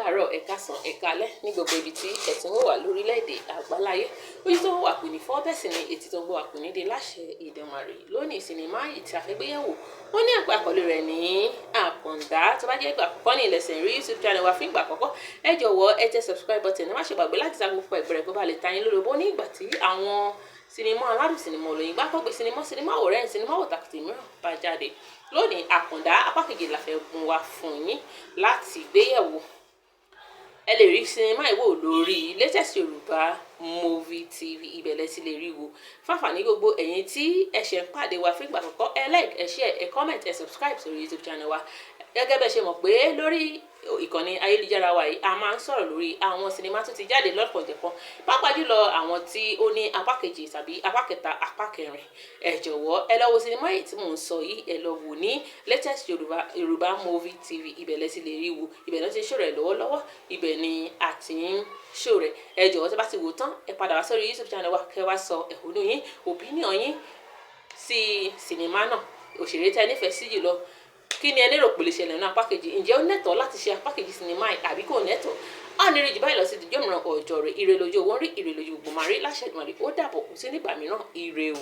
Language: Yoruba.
káàárọ̀, ẹ káàsán, ẹ káalẹ́ ní gbogbo ibi tí ẹ ti ń wà lórílẹ̀‐èdè àgbáláyé. Ojú tó ń wà kò ní fọ́, bẹ́ẹ̀ sì ni etí tó ń gbọ́ wà kò ní dé láṣẹ Ìdùmarè. Lónìí sinimá yìí tí a fẹ́ gbéyẹ̀wò, wọ́n ní àkọlé rẹ̀ ní Àkàndá. Tó bá jẹ́ ìgbà àkọ́kọ́ ní ilẹ̀sẹ̀ rí YouTube channel wa fún ìgbà àkọ́kọ́, ẹ jọ̀wọ́ ẹ tẹ subscribe button, ẹ má ṣe gbàgbé láti sáà gbogbo ẹ̀gbẹ̀rẹ̀ kó bá lè ta yín lólobó ní ìgbà tí àwọn sinimá aládùn sinimá olóyin gbá kọ́gbé sinimá òrẹ́yìn sinimá òtàkùtì mìíràn bá jáde. Lónìí Àkàndá apá kejì la fẹ́ gun wa fún yín láti gbéyẹ̀wò. Ẹ lè rí sinimá ìwò lórí latest Yoruba movie TV, ibẹ̀ lẹ ti lè rí wo. Fáfàní gbogbo ẹ̀yin tí ẹ ṣe ń pàdé wa fún ìgbà àkọ́kọ́, ẹ like, ẹ share, ẹ comment, ẹ subscribe sórí YouTube channel wa. Gẹ́gẹ́ bẹ́ẹ̀ ṣe mọ̀ pé lórí ìkànnì ayélujára wa yìí a máa ń sọ̀rọ̀ lórí àwọn sinimá tó ti jáde lọ́pọ̀jọ̀kan, pàápàá jùlọ àwọn tí ó ní apá kejì tàbí apá kẹta, apá kẹrin. Ẹ jọ̀wọ́ ẹ lọ wo sinimá yìí tí mò ń sọ yìí, ẹ lọ wò ní latest Yoruba movie TV, ibẹ̀ lẹ ti lè rí wo. Ibẹ̀ ló ti ń show rẹ̀ lọ́wọ́lọ́wọ́, ibẹ̀ ni a ti ń show rẹ̀. Ẹ jọ̀wọ́ tí bá ti wò tán, ẹ padà wá sórí YouTube channel wa kẹ́ wá sọ ẹ̀hónú yín, opinion yín sí sinimá náà. Òṣèré tẹ́ nífẹ̀ẹ́ sí jùlọ, kí ni ẹ lérò pé lè ṣẹlẹ̀ nínú apá kejì? Ǹjẹ́ ó nẹ́tọ̀ọ́ láti ṣe apá kejì sinimá yìí àbí kò nẹ́tọ̀ọ́? A ní rí jù báyìí lọ sí ìdíjọ́ mìíràn ọjọ́ rẹ̀. Ire lójú owó ń rí, ire lójú gbogbo máa rí láṣẹ Ìdùmarè. Ó dàbọ̀, kò sí nígbà mìíràn. Ire o.